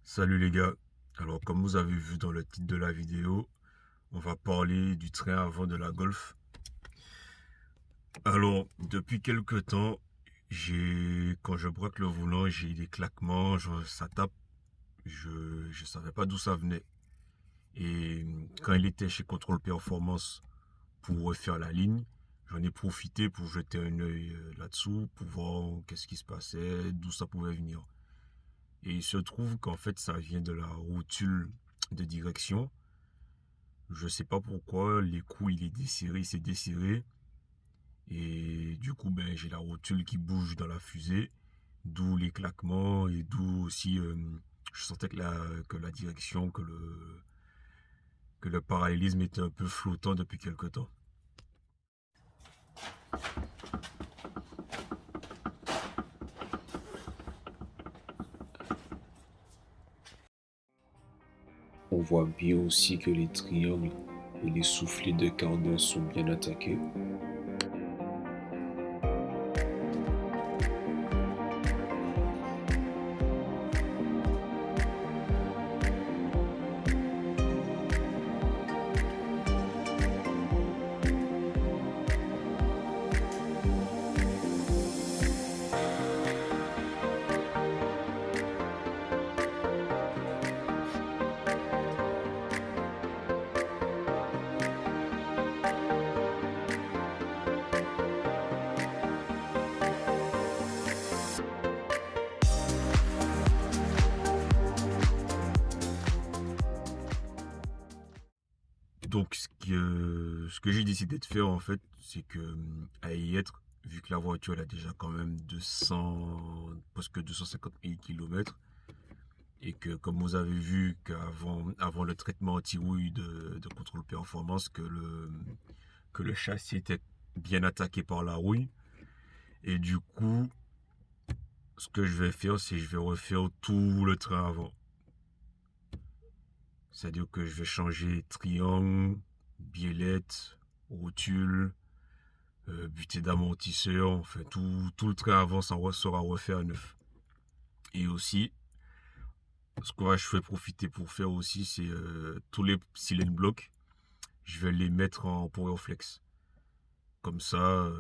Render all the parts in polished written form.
Salut les gars, alors comme vous avez vu dans le titre de la vidéo, on va parler du train avant de la Golf. Alors depuis quelques temps, quand je braque le volant, j'ai des claquements, ça tape, je savais pas d'où ça venait. Et quand il était chez Contrôle Performance pour refaire la ligne, j'en ai profité pour jeter un œil là-dessous, pour voir qu'est-ce qui se passait, d'où ça pouvait venir. Et il se trouve qu'en fait ça vient de la rotule de direction. Je sais pas pourquoi, l'écrou il est desserré, il s'est desserré. Et du coup, ben, j'ai la rotule qui bouge dans la fusée, d'où les claquements et d'où aussi, je sentais que la direction, que le parallélisme était un peu flottant depuis quelque temps. On voit bien aussi que les triangles et les soufflets de cardan sont bien attaqués. Donc, ce que j'ai décidé de faire, en fait, c'est que, à y être, vu que la voiture elle a déjà quand même 200, presque 250 000 km, et que, comme vous avez vu, qu'avant le traitement anti-rouille de contrôle performance, que le châssis était bien attaqué par la rouille. Et du coup, ce que je vais faire, c'est que je vais refaire tout le train avant. C'est-à-dire que je vais changer triangle, biellette, rotule, butée d'amortisseur, enfin tout le train avant sera refait à neuf. Et aussi, ce que je vais profiter pour faire aussi, c'est tous les cylindres blocs, je vais les mettre en Powerflex. Comme ça,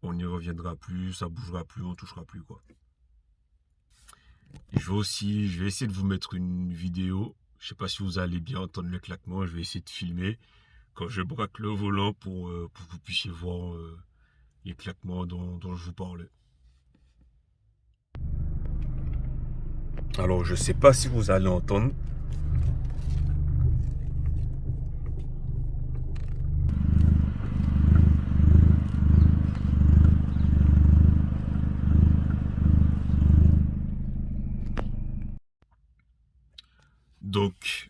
on n'y reviendra plus, ça bougera plus, on touchera plus quoi. Je vais essayer de vous mettre une vidéo. Je sais pas si vous allez bien entendre le claquement. Je vais essayer de filmer quand je braque le volant pour que vous puissiez voir les claquements dont je vous parlais. Alors, je sais pas si vous allez entendre. Donc,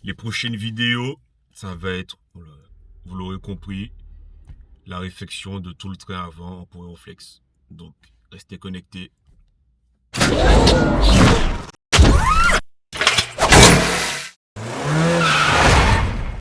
les prochaines vidéos, ça va être, vous l'aurez compris, la réfection de tout le train avant en Powerflex. Donc, restez connectés.